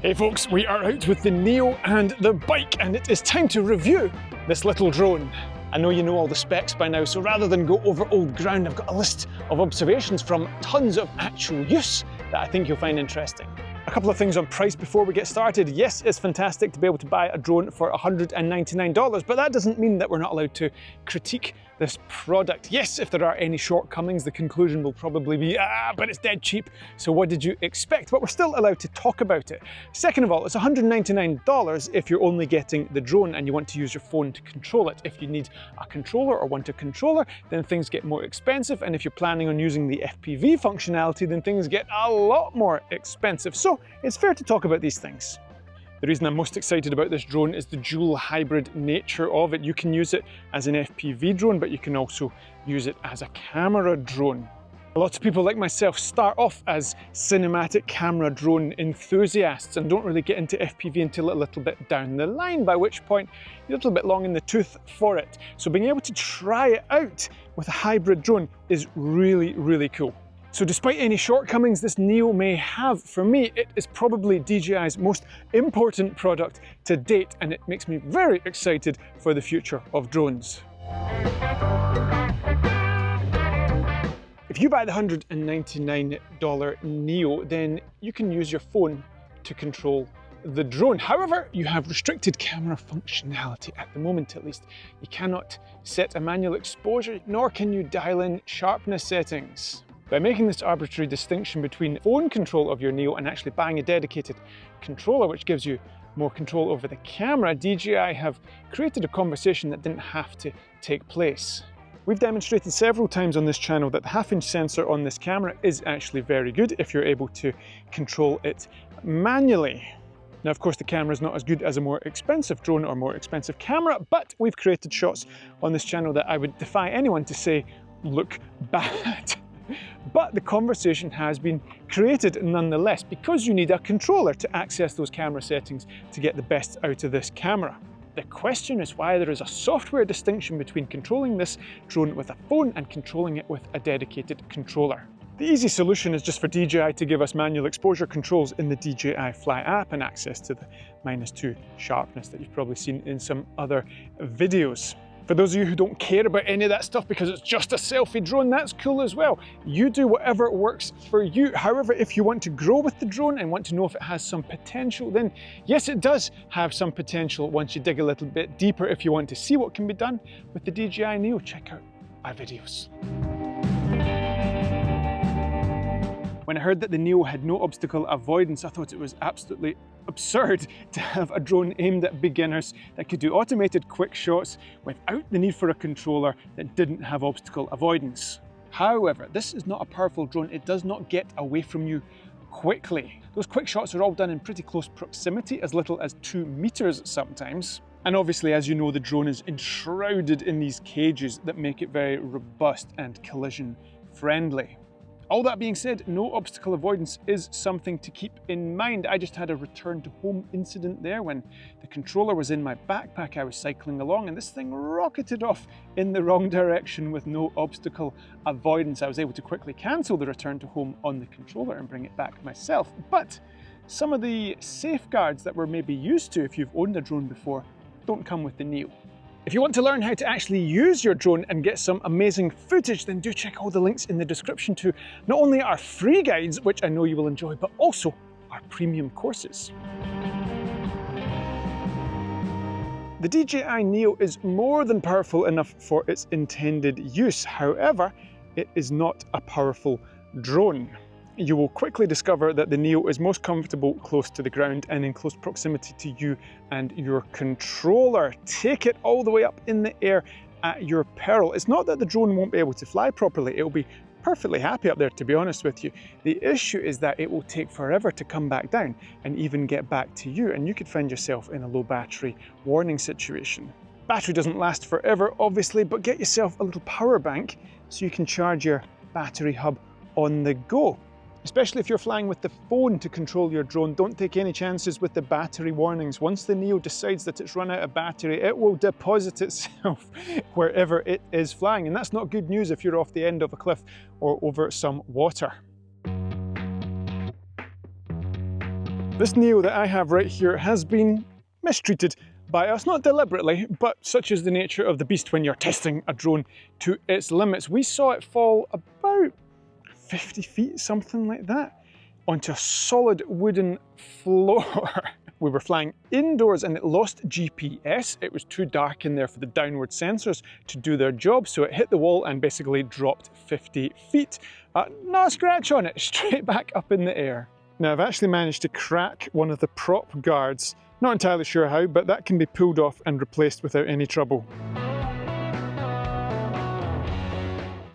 Hey folks, we are out with the Neo and the bike, and it is time to review this little drone. I know you know all the specs by now, so rather than go over old ground, I've got a list of observations from tons of actual use that I think you'll find interesting. A couple of things on price before we get started. Yes, it's fantastic to be able to buy a drone for $199, but that doesn't mean that we're not allowed to critique this product. Yes, if there are any shortcomings, the conclusion will probably be, but it's dead cheap, so what did you expect? But we're still allowed to talk about it. Second of all, it's $199 if you're only getting the drone and you want to use your phone to control it. If you need a controller or want a controller, then things get more expensive, and if you're planning on using the FPV functionality, then things get a lot more expensive. So it's fair to talk about these things. The reason I'm most excited about this drone is the dual hybrid nature of it. You can use it as an FPV drone, but you can also use it as a camera drone. Lots of people like myself start off as cinematic camera drone enthusiasts and don't really get into FPV until a little bit down the line, by which point you're a little bit long in the tooth for it. So being able to try it out with a hybrid drone is really, really cool. So despite any shortcomings this Neo may have, for me, it is probably DJI's most important product to date, and it makes me very excited for the future of drones. If you buy the $199 Neo, then you can use your phone to control the drone. However, you have restricted camera functionality at the moment, at least. You cannot set a manual exposure, nor can you dial in sharpness settings. By making this arbitrary distinction between phone control of your Neo and actually buying a dedicated controller, which gives you more control over the camera, DJI have created a conversation that didn't have to take place. We've demonstrated several times on this channel that the half-inch sensor on this camera is actually very good if you're able to control it manually. Now, of course, the camera is not as good as a more expensive drone or more expensive camera, but we've created shots on this channel that I would defy anyone to say look bad. But the conversation has been created nonetheless, because you need a controller to access those camera settings to get the best out of this camera. The question is why there is a software distinction between controlling this drone with a phone and controlling it with a dedicated controller. The easy solution is just for DJI to give us manual exposure controls in the DJI Fly app and access to the -2 sharpness that you've probably seen in some other videos. For those of you who don't care about any of that stuff because it's just a selfie drone, that's cool as well. You do whatever works for you. However, if you want to grow with the drone and want to know if it has some potential, then yes, it does have some potential once you dig a little bit deeper. If you want to see what can be done with the DJI Neo, check out our videos. When I heard that the Neo had no obstacle avoidance, I thought it was absolutely absurd to have a drone aimed at beginners that could do automated quick shots without the need for a controller that didn't have obstacle avoidance. However, this is not a powerful drone. It does not get away from you quickly. Those quick shots are all done in pretty close proximity, as little as 2 meters sometimes. And obviously, as you know, the drone is enshrouded in these cages that make it very robust and collision friendly. All that being said, no obstacle avoidance is something to keep in mind. I just had a return to home incident there when the controller was in my backpack. I was cycling along and this thing rocketed off in the wrong direction with no obstacle avoidance. I was able to quickly cancel the return to home on the controller and bring it back myself. But some of the safeguards that we're maybe used to if you've owned a drone before don't come with the Neo. If you want to learn how to actually use your drone and get some amazing footage, then do check all the links in the description to not only our free guides, which I know you will enjoy, but also our premium courses. The DJI Neo is more than powerful enough for its intended use. However, it is not a powerful drone. You will quickly discover that the Neo is most comfortable close to the ground and in close proximity to you and your controller. Take it all the way up in the air at your peril. It's not that the drone won't be able to fly properly. It'll be perfectly happy up there, to be honest with you. The issue is that it will take forever to come back down and even get back to you, and you could find yourself in a low battery warning situation. Battery doesn't last forever, obviously, but get yourself a little power bank so you can charge your battery hub on the go. Especially if you're flying with the phone to control your drone, don't take any chances with the battery warnings. Once the Neo decides that it's run out of battery, it will deposit itself wherever it is flying. And that's not good news if you're off the end of a cliff or over some water. This Neo that I have right here has been mistreated by us, not deliberately, but such is the nature of the beast when you're testing a drone to its limits. We saw it fall about 50 feet, something like that, onto a solid wooden floor. We were flying indoors and it lost GPS. It was too dark in there for the downward sensors to do their job, so it hit the wall and basically dropped 50 feet. Not a scratch on it, straight back up in the air. Now I've actually managed to crack one of the prop guards. Not entirely sure how, but that can be pulled off and replaced without any trouble.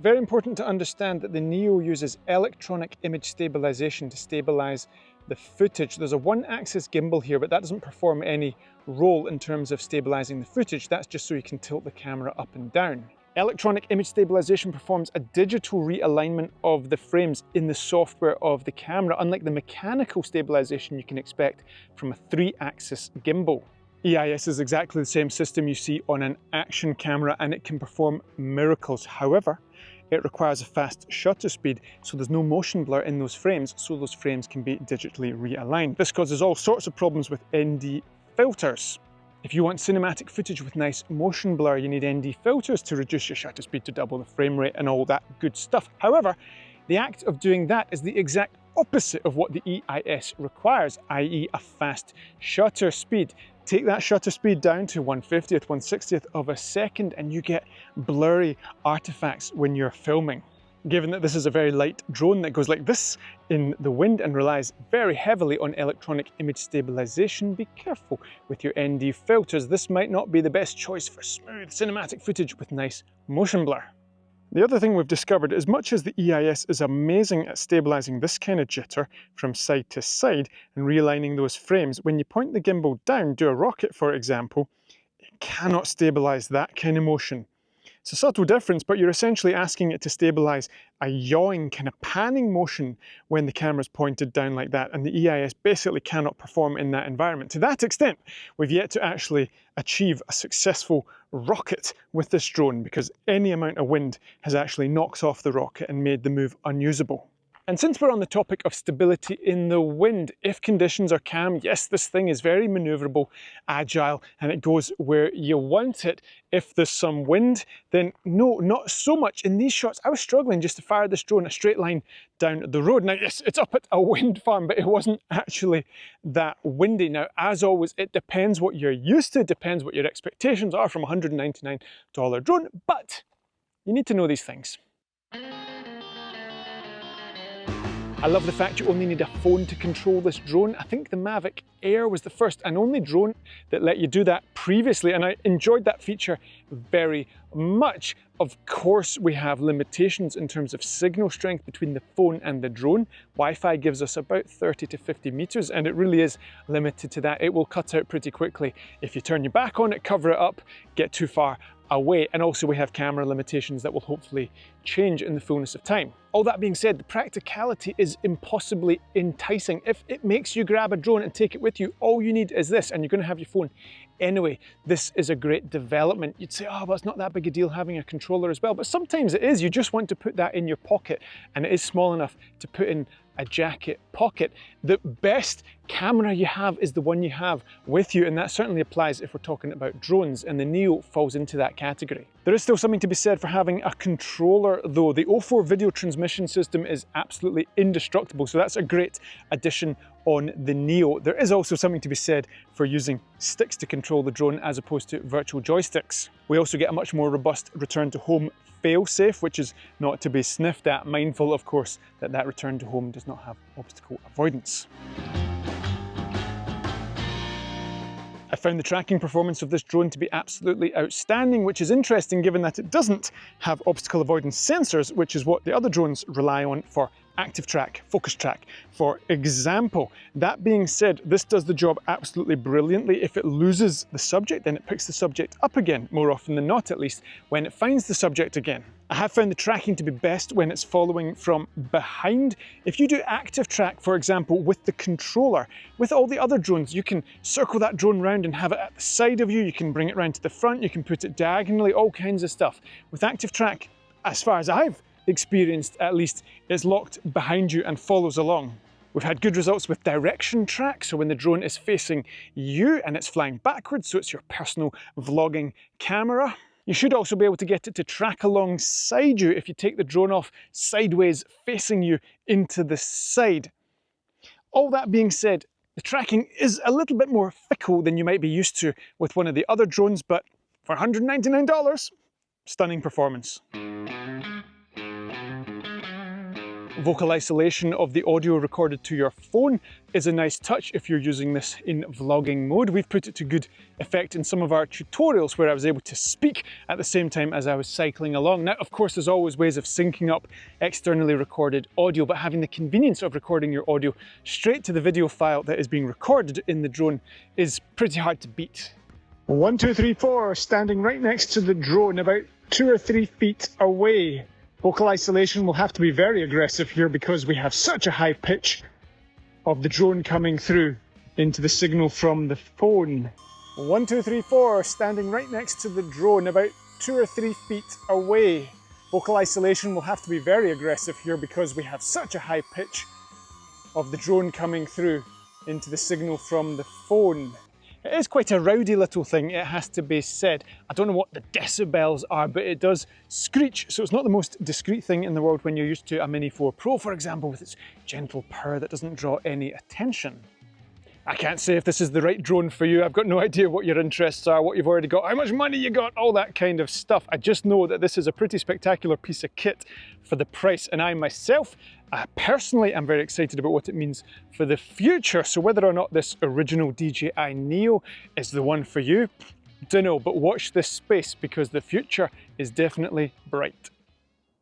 Very important to understand that the Neo uses electronic image stabilization to stabilize the footage. There's a one-axis gimbal here, but that doesn't perform any role in terms of stabilizing the footage. That's just so you can tilt the camera up and down. Electronic image stabilization performs a digital realignment of the frames in the software of the camera, unlike the mechanical stabilization you can expect from a three-axis gimbal. EIS is exactly the same system you see on an action camera, and it can perform miracles. However, it requires a fast shutter speed, so there's no motion blur in those frames, so those frames can be digitally realigned. This causes all sorts of problems with ND filters. If you want cinematic footage with nice motion blur, you need ND filters to reduce your shutter speed to double the frame rate and all that good stuff. However, the act of doing that is the exact opposite of what the EIS requires, i.e. a fast shutter speed. Take that shutter speed down to 1/50th, 1/60th of a second and you get blurry artifacts when you're filming. Given that this is a very light drone that goes like this in the wind and relies very heavily on electronic image stabilization, be careful with your ND filters. This might not be the best choice for smooth cinematic footage with nice motion blur. The other thing we've discovered, as much as the EIS is amazing at stabilizing this kind of jitter from side to side and realigning those frames, when you point the gimbal down, do a rocket for example, it cannot stabilize that kind of motion. It's a subtle difference, but you're essentially asking it to stabilize a yawing kind of panning motion when the camera's pointed down like that, and the EIS basically cannot perform in that environment. To that extent, we've yet to actually achieve a successful rocket with this drone, because any amount of wind has actually knocked off the rocket and made the move unusable. And since we're on the topic of stability in the wind, if conditions are calm, yes, this thing is very maneuverable, agile, and it goes where you want it. If there's some wind, then no, not so much. In these shots, I was struggling just to fire this drone a straight line down the road. Now, yes, it's up at a wind farm, but it wasn't actually that windy. Now, as always, it depends what you're used to, depends what your expectations are from a $199 drone, but you need to know these things. I love the fact you only need a phone to control this drone. I think the Mavic Air was the first and only drone that let you do that previously, and I enjoyed that feature very much. Of course, we have limitations in terms of signal strength between the phone and the drone. Wi-Fi gives us about 30 to 50 meters, and it really is limited to that. It will cut out pretty quickly if you turn your back on it, cover it up, get too far away. And also we have camera limitations that will hopefully change in the fullness of time. All that being said, the practicality is impossibly enticing. If it makes you grab a drone and take it with you, all you need is this, and you're going to have your phone anyway. This is a great development. You'd say, oh, well, it's not that big a deal having a controller as well, but sometimes it is. You just want to put that in your pocket, and it is small enough to put in a jacket pocket. The best camera you have is the one you have with you, and that certainly applies if we're talking about drones, and the Neo falls into that category. There is still something to be said for having a controller though. The O4 video transmission system is absolutely indestructible, so that's a great addition on the Neo. There is also something to be said for using sticks to control the drone as opposed to virtual joysticks. We also get a much more robust return to home fail-safe, which is not to be sniffed at, mindful of course that that return to home does not have obstacle avoidance. I found the tracking performance of this drone to be absolutely outstanding, which is interesting given that it doesn't have obstacle avoidance sensors, which is what the other drones rely on for active track, focus track, for example. That being said, this does the job absolutely brilliantly. If it loses the subject, then it picks the subject up again, more often than not at least, when it finds the subject again. I have found the tracking to be best when it's following from behind. If you do active track, for example, with the controller, with all the other drones, you can circle that drone round and have it at the side of you, you can bring it round to the front, you can put it diagonally, all kinds of stuff. With active track, as far as I've experienced at least, it's locked behind you and follows along. We've had good results with direction track, so when the drone is facing you and it's flying backwards, so it's your personal vlogging camera. You should also be able to get it to track alongside you if you take the drone off sideways facing you into the side. All that being said, the tracking is a little bit more fickle than you might be used to with one of the other drones, but for $199, stunning performance. Vocal isolation of the audio recorded to your phone is a nice touch if you're using this in vlogging mode. We've put it to good effect in some of our tutorials where I was able to speak at the same time as I was cycling along. Now, of course, there's always ways of syncing up externally recorded audio, but having the convenience of recording your audio straight to the video file that is being recorded in the drone is pretty hard to beat. 1, 2, 3, 4, standing right next to the drone, about 2 or 3 feet away. Vocal isolation will have to be very aggressive here because we have such a high pitch of the drone coming through into the signal from the phone. 1, 2, 3, 4, standing right next to the drone, about 2 or 3 feet away. Vocal isolation will have to be very aggressive here because we have such a high pitch of the drone coming through into the signal from the phone. It is quite a rowdy little thing, it has to be said. I don't know what the decibels are, but it does screech, so it's not the most discreet thing in the world when you're used to a Mini 4 Pro, for example, with its gentle purr that doesn't draw any attention. I can't say if this is the right drone for you. I've got no idea what your interests are, what you've already got, how much money you got, all that kind of stuff. I just know that this is a pretty spectacular piece of kit for the price, and I myself, personally, am very excited about what it means for the future. So whether or not this original DJI Neo is the one for you, don't know, but watch this space because the future is definitely bright.